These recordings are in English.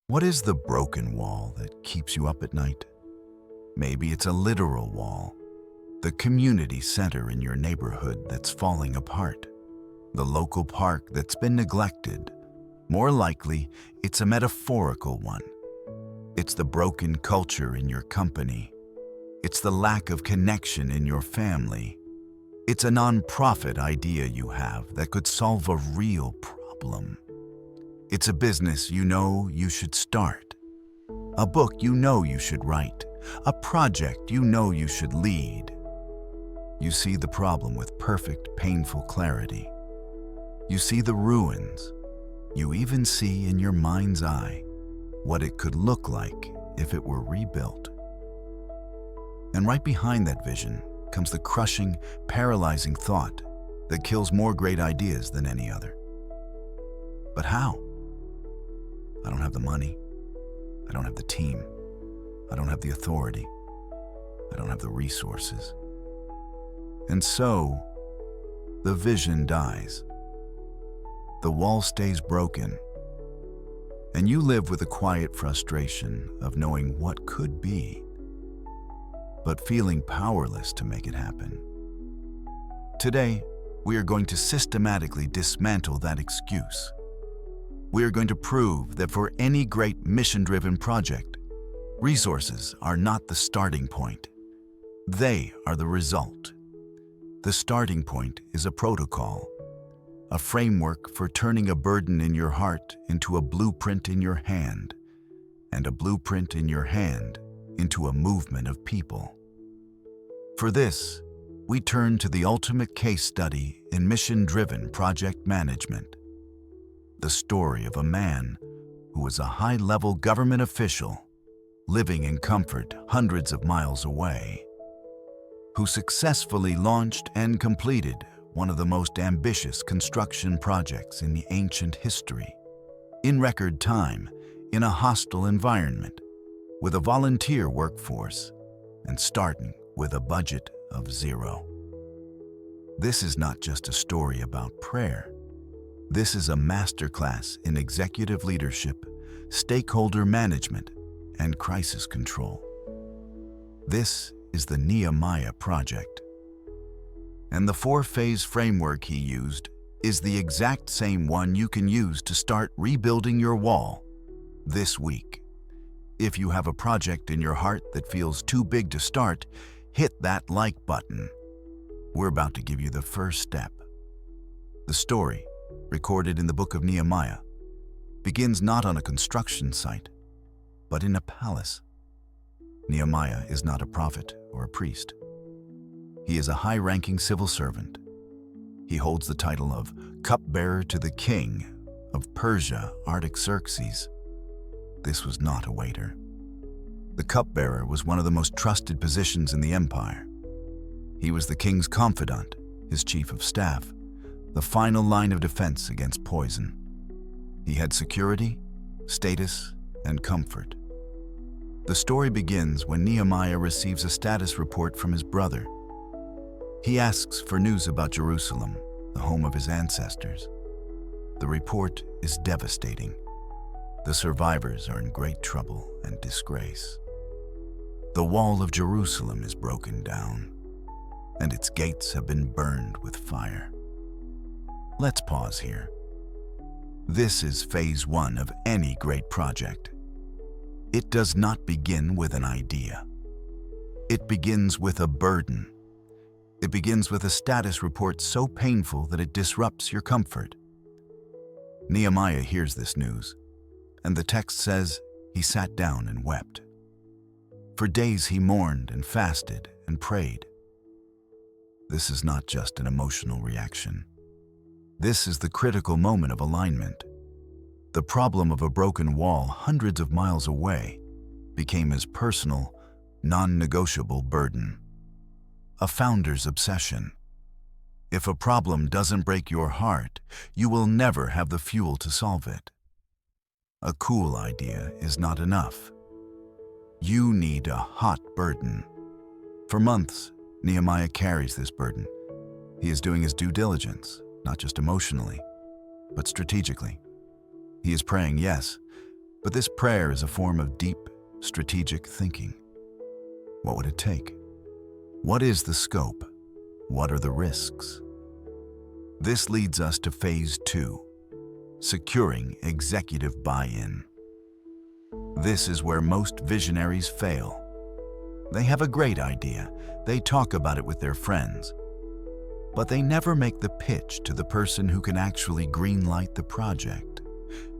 What is the broken wall that keeps you up at night? Maybe it's a literal wall, the community center in your neighborhood that's falling apart, the local park that's been neglected. More likely, it's a metaphorical one. It's the broken culture in your company. It's the lack of connection in your family. It's a nonprofit idea you have that could solve a real problem. It's a business you know you should start, a book you know you should write, a project you know you should lead. You see the problem with perfect, painful clarity. You see the ruins. You even see in your mind's eye what it could look like if it were rebuilt. And right behind that vision comes the crushing, paralyzing thought that kills more great ideas than any other. But how? I don't have the money. I don't have the team. I don't have the authority. I don't have the resources. And so, the vision dies. The wall stays broken. And you live with a quiet frustration of knowing what could be, but feeling powerless to make it happen. Today, we are going to systematically dismantle that excuse. We are going to prove that for any great mission-driven project, resources are not the starting point. They are the result. The starting point is a protocol, a framework for turning a burden in your heart into a blueprint in your hand, and a blueprint in your hand into a movement of people. For this, we turn to the ultimate case study in mission-driven project management. The story of a man who was a high-level government official living in comfort hundreds of miles away, who successfully launched and completed one of the most ambitious construction projects in the ancient history, in record time, in a hostile environment, with a volunteer workforce, and starting with a budget of zero. This is not just a story about prayer. This is a masterclass in executive leadership, stakeholder management, and crisis control. This is the Nehemiah project. And the four-phase framework he used is the exact same one you can use to start rebuilding your wall this week. If you have a project in your heart that feels too big to start, hit that like button. We're about to give you the first step. The story, recorded in the book of Nehemiah, begins not on a construction site, but in a palace. Nehemiah is not a prophet or a priest. He is a high-ranking civil servant. He holds the title of cupbearer to the king of Persia, Artaxerxes. This was not a waiter. The cupbearer was one of the most trusted positions in the empire. He was the king's confidant, his chief of staff, the final line of defense against poison. He had security, status, and comfort. The story begins when Nehemiah receives a status report from his brother. He asks for news about Jerusalem, the home of his ancestors. The report is devastating. The survivors are in great trouble and disgrace. The wall of Jerusalem is broken down, and its gates have been burned with fire. Let's pause here. This is phase one of any great project. It does not begin with an idea. It begins with a burden. It begins with a status report so painful that it disrupts your comfort. Nehemiah hears this news, and the text says he sat down and wept. For days he mourned and fasted and prayed. This is not just an emotional reaction. This is the critical moment of alignment. The problem of a broken wall hundreds of miles away became his personal, non-negotiable burden. A founder's obsession. If a problem doesn't break your heart, you will never have the fuel to solve it. A cool idea is not enough. You need a hot burden. For months, Nehemiah carries this burden. He is doing his due diligence, not just emotionally, but strategically. He is praying, yes, But this prayer is a form of deep, strategic thinking. What would it take? What is the scope? What are the risks? This leads us to phase 2, securing executive buy-in. This is where most visionaries fail. They have a great idea, they talk about it with their friends, but they never make the pitch to the person who can actually greenlight the project.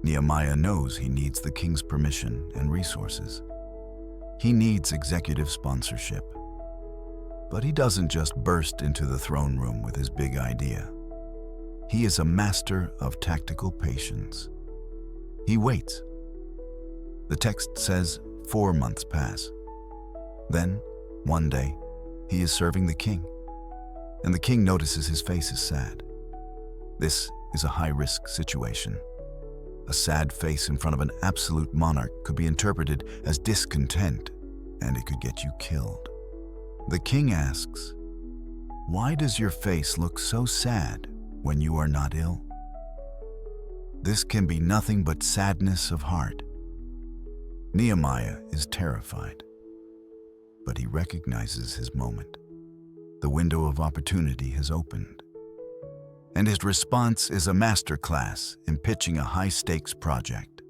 Nehemiah knows he needs the king's permission and resources. He needs executive sponsorship. But he doesn't just burst into the throne room with his big idea. He is a master of tactical patience. He waits. The text says 4 months pass. Then, one day, he is serving the king, and the king notices his face is sad. This is a high-risk situation. A sad face in front of an absolute monarch could be interpreted as discontent, and it could get you killed. The king asks, "Why does your face look so sad when you are not ill?" This can be nothing but sadness of heart. Nehemiah is terrified, but he recognizes his moment. The window of opportunity has opened, and his response is a masterclass in pitching a high-stakes project.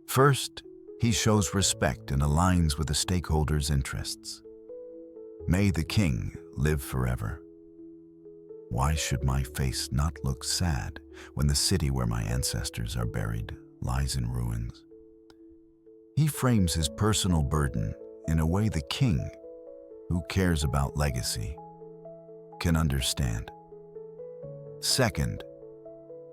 First, he shows respect and aligns with the stakeholders' interests. May the king live forever. Why should my face not look sad when the city where my ancestors are buried lies in ruins? He frames his personal burden in a way the king, who cares about legacy, can understand. Second,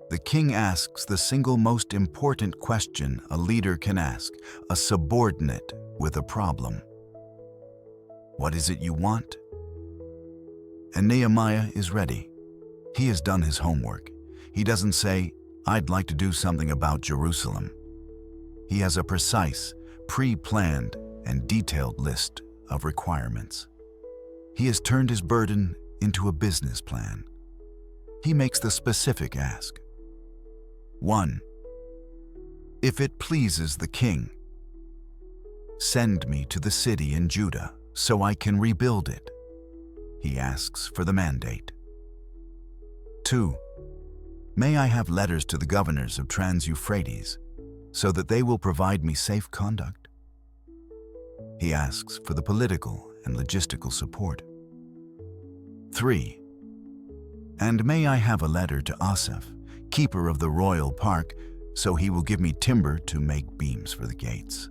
the king asks the single most important question a leader can ask a subordinate with a problem. What is it you want? And Nehemiah is ready. He has done his homework. He doesn't say, "I'd like to do something about Jerusalem." He has a precise, pre-planned, and detailed list of requirements. He has turned his burden into a business plan. He makes the specific ask. 1. If it pleases the king, send me to the city in Judah so I can rebuild it. He asks for the mandate. 2. May I have letters to the governors of Trans-Euphrates so that they will provide me safe conduct? He asks for the political and logistical support. 3. And may I have a letter to Asaph, keeper of the royal park, so he will give me timber to make beams for the gates.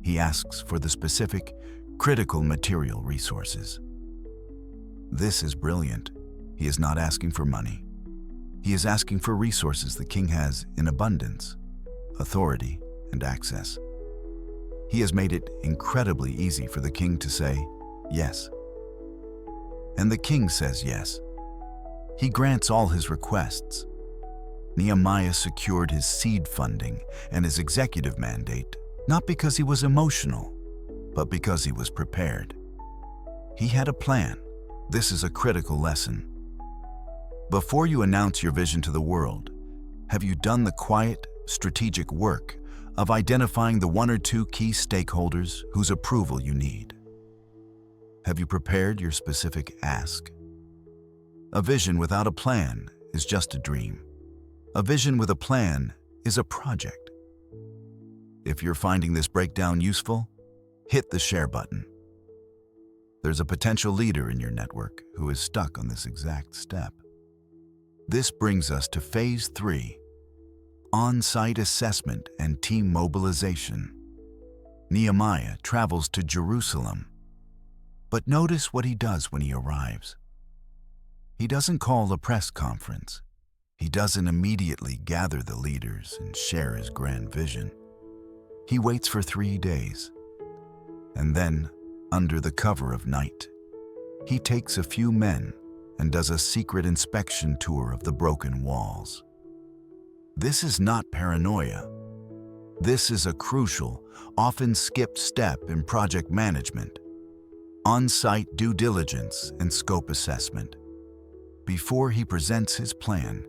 He asks for the specific, critical material resources. This is brilliant. He is not asking for money. He is asking for resources the king has in abundance, authority, and access. He has made it incredibly easy for the king to say yes. And the king says yes. He grants all his requests. Nehemiah secured his seed funding and his executive mandate, not because he was emotional, but because he was prepared. He had a plan. This is a critical lesson. Before you announce your vision to the world, have you done the quiet, strategic work of identifying the 1 or 2 key stakeholders whose approval you need? Have you prepared your specific ask? A vision without a plan is just a dream. A vision with a plan is a project. If you're finding this breakdown useful, hit the share button. There's a potential leader in your network who is stuck on this exact step. This brings us to phase 3, on-site assessment and team mobilization. Nehemiah travels to Jerusalem. But notice what he does when he arrives. He doesn't call a press conference. He doesn't immediately gather the leaders and share his grand vision. He waits for 3 days. And then, under the cover of night, he takes a few men and does a secret inspection tour of the broken walls. This is not paranoia. This is a crucial, often skipped step in project management: on-site due diligence and scope assessment. Before he presents his plan,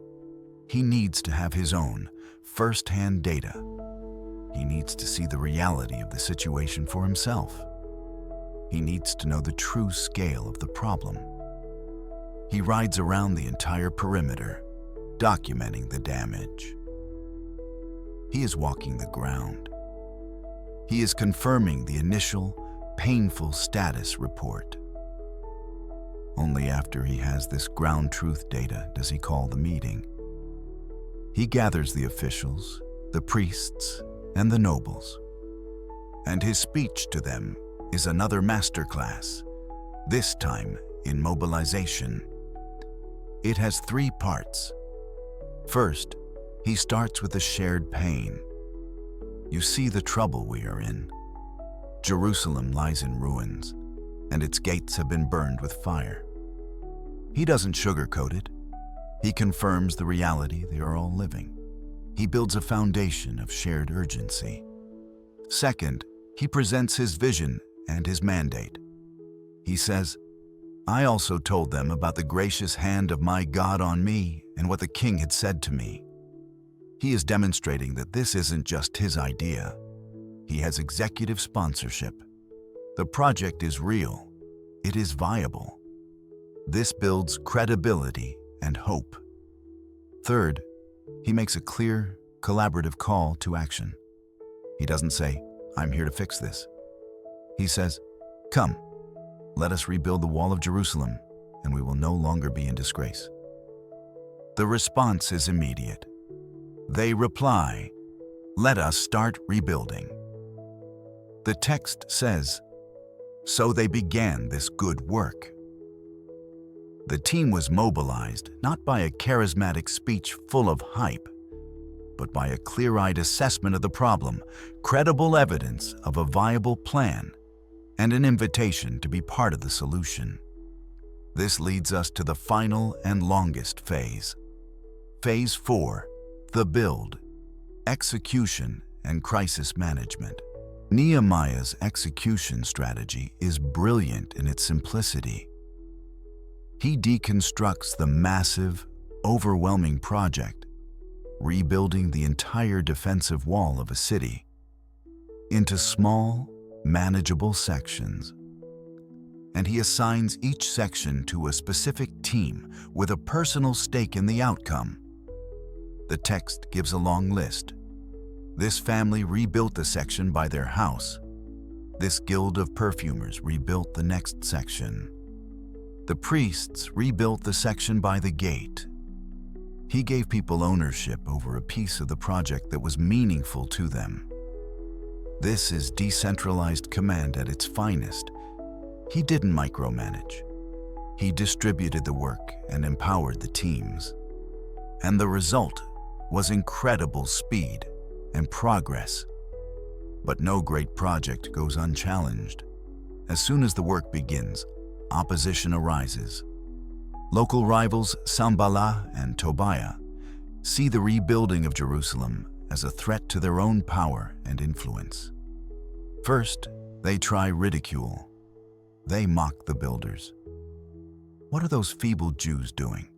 he needs to have his own first-hand data needs to see the reality of the situation for himself. He needs to know the true scale of the problem. He rides around the entire perimeter, documenting the damage. He is walking the ground. He is confirming the initial, painful status report. Only after he has this ground truth data does he call the meeting. He gathers the officials, the priests, and the nobles. And his speech to them is another masterclass, this time in mobilization. It has 3 parts. First, he starts with a shared pain. You see the trouble we are in. Jerusalem lies in ruins, and its gates have been burned with fire. He doesn't sugarcoat it. He confirms the reality they are all living. He builds a foundation of shared urgency. Second, he presents his vision and his mandate. He says, I also told them about the gracious hand of my God on me and what the king had said to me. He is demonstrating that this isn't just his idea. He has executive sponsorship. The project is real. It is viable. This builds credibility and hope. Third, he makes a clear, collaborative call to action. He doesn't say, I'm here to fix this. He says, come, let us rebuild the wall of Jerusalem, and we will no longer be in disgrace. The response is immediate. They reply, let us start rebuilding. The text says, so they began this good work. The team was mobilized not by a charismatic speech full of hype, but by a clear-eyed assessment of the problem, credible evidence of a viable plan, and an invitation to be part of the solution. This leads us to the final and longest phase. Phase 4, the build, execution, and crisis management. Nehemiah's execution strategy is brilliant in its simplicity. He deconstructs the massive, overwhelming project, rebuilding the entire defensive wall of a city, into small, manageable sections. And he assigns each section to a specific team with a personal stake in the outcome. The text gives a long list. This family rebuilt the section by their house. This guild of perfumers rebuilt the next section. The priests rebuilt the section by the gate. He gave people ownership over a piece of the project that was meaningful to them. This is decentralized command at its finest. He didn't micromanage. He distributed the work and empowered the teams. And the result was incredible speed and progress. But no great project goes unchallenged. As soon as the work begins, opposition arises. Local rivals Sanballat and Tobiah see the rebuilding of Jerusalem as a threat to their own power and influence. First, they try ridicule. They mock the builders. What are those feeble Jews doing?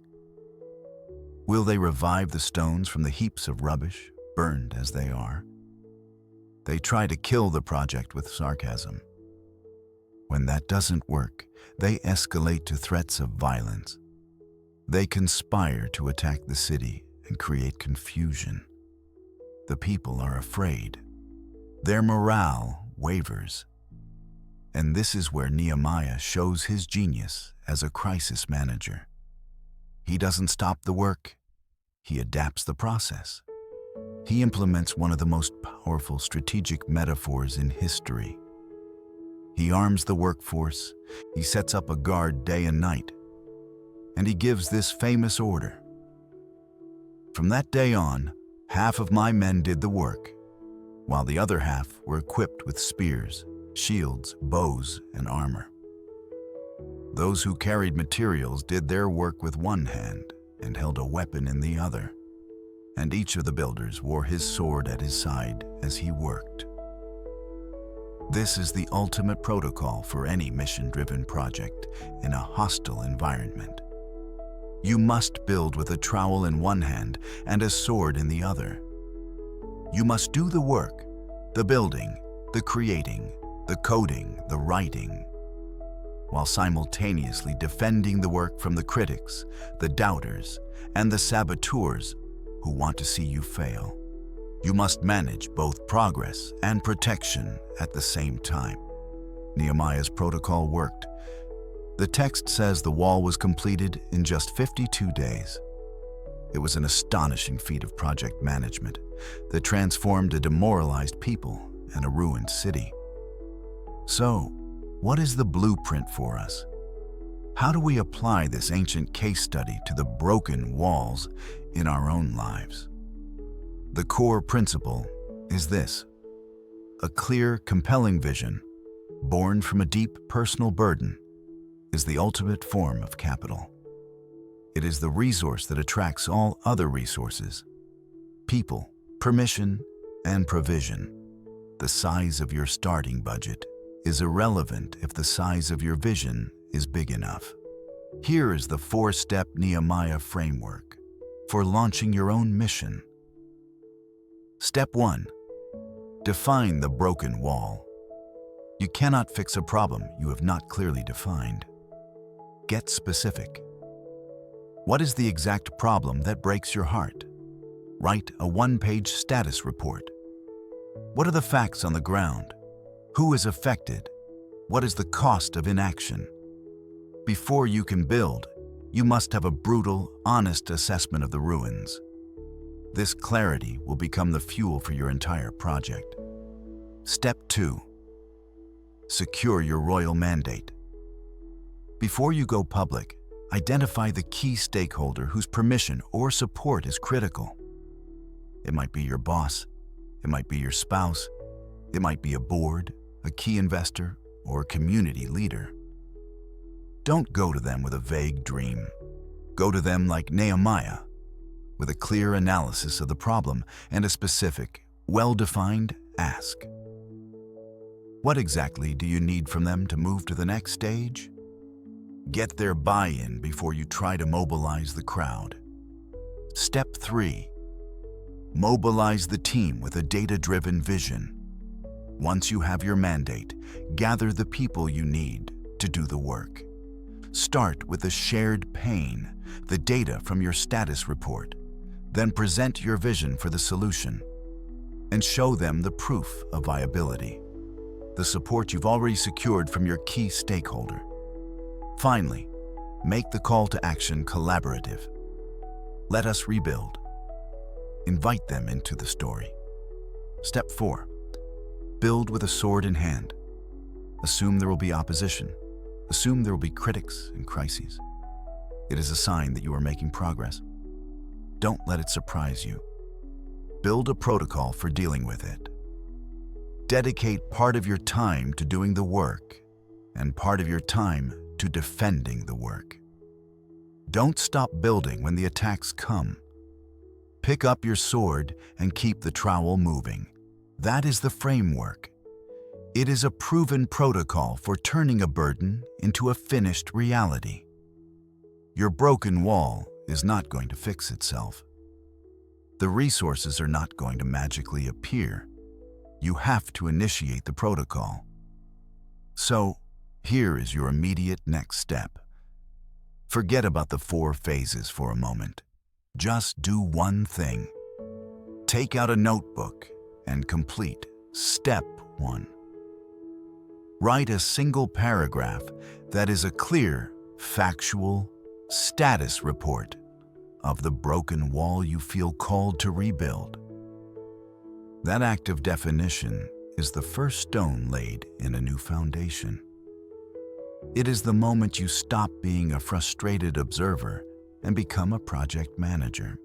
Will they revive the stones from the heaps of rubbish, burned as they are? They try to kill the project with sarcasm. When that doesn't work, they escalate to threats of violence. They conspire to attack the city and create confusion. The people are afraid. Their morale wavers. And this is where Nehemiah shows his genius as a crisis manager. He doesn't stop the work. He adapts the process. He implements one of the most powerful strategic metaphors in history. He arms the workforce, he sets up a guard day and night, and he gives this famous order. From that day on, half of my men did the work, while the other half were equipped with spears, shields, bows, and armor. Those who carried materials did their work with one hand and held a weapon in the other, and each of the builders wore his sword at his side as he worked. This is the ultimate protocol for any mission-driven project in a hostile environment. You must build with a trowel in one hand and a sword in the other. You must do the work, The building, the creating, the coding, the writing, while simultaneously defending the work from the critics, the doubters, and the saboteurs who want to see you fail. You must manage both progress and protection at the same time. Nehemiah's protocol worked. The text says the wall was completed in just 52 days. It was an astonishing feat of project management that transformed a demoralized people and a ruined city. So, what is the blueprint for us? How do we apply this ancient case study to the broken walls in our own lives? The core principle is this: a clear, compelling vision, born from a deep personal burden, is the ultimate form of capital. It is the resource that attracts all other resources: people, permission, and provision. The size of your starting budget is irrelevant if the size of your vision is big enough. Here is the 4-step Nehemiah framework for launching your own mission. Step 1. Define the broken wall. You cannot fix a problem you have not clearly defined. Get specific. What is the exact problem that breaks your heart? Write a 1-page status report. What are the facts on the ground? Who is affected? What is the cost of inaction? Before you can build, you must have a brutal, honest assessment of the ruins. This clarity will become the fuel for your entire project. Step 2. Secure your royal mandate. Before you go public, identify the key stakeholder whose permission or support is critical. It might be your boss, it might be your spouse, it might be a board, a key investor, or a community leader. Don't go to them with a vague dream. Go to them like Nehemiah, with a clear analysis of the problem and a specific, well-defined ask. What exactly do you need from them to move to the next stage? Get their buy-in before you try to mobilize the crowd. Step 3. Mobilize the team with a data-driven vision. Once you have your mandate, gather the people you need to do the work. Start with the shared pain, the data from your status report. Then present your vision for the solution and show them the proof of viability, the support you've already secured from your key stakeholder. Finally, make the call to action collaborative. Let us rebuild. Invite them into the story. Step 4. Build with a sword in hand. Assume there will be opposition. Assume there will be critics and crises. It is a sign that you are making progress. Don't let it surprise you. Build a protocol for dealing with it. Dedicate part of your time to doing the work and part of your time to defending the work. Don't stop building when the attacks come. Pick up your sword and keep the trowel moving. That is the framework. It is a proven protocol for turning a burden into a finished reality. Your broken wall is not going to fix itself. The resources are not going to magically appear. You have to initiate the protocol. So, here is your immediate next step. Forget about the 4 phases for a moment. Just do one thing. Take out a notebook and complete Step 1. Write a single paragraph that is a clear, factual status report of the broken wall you feel called to rebuild. That act of definition is the first stone laid in a new foundation. It is the moment you stop being a frustrated observer and become a project manager.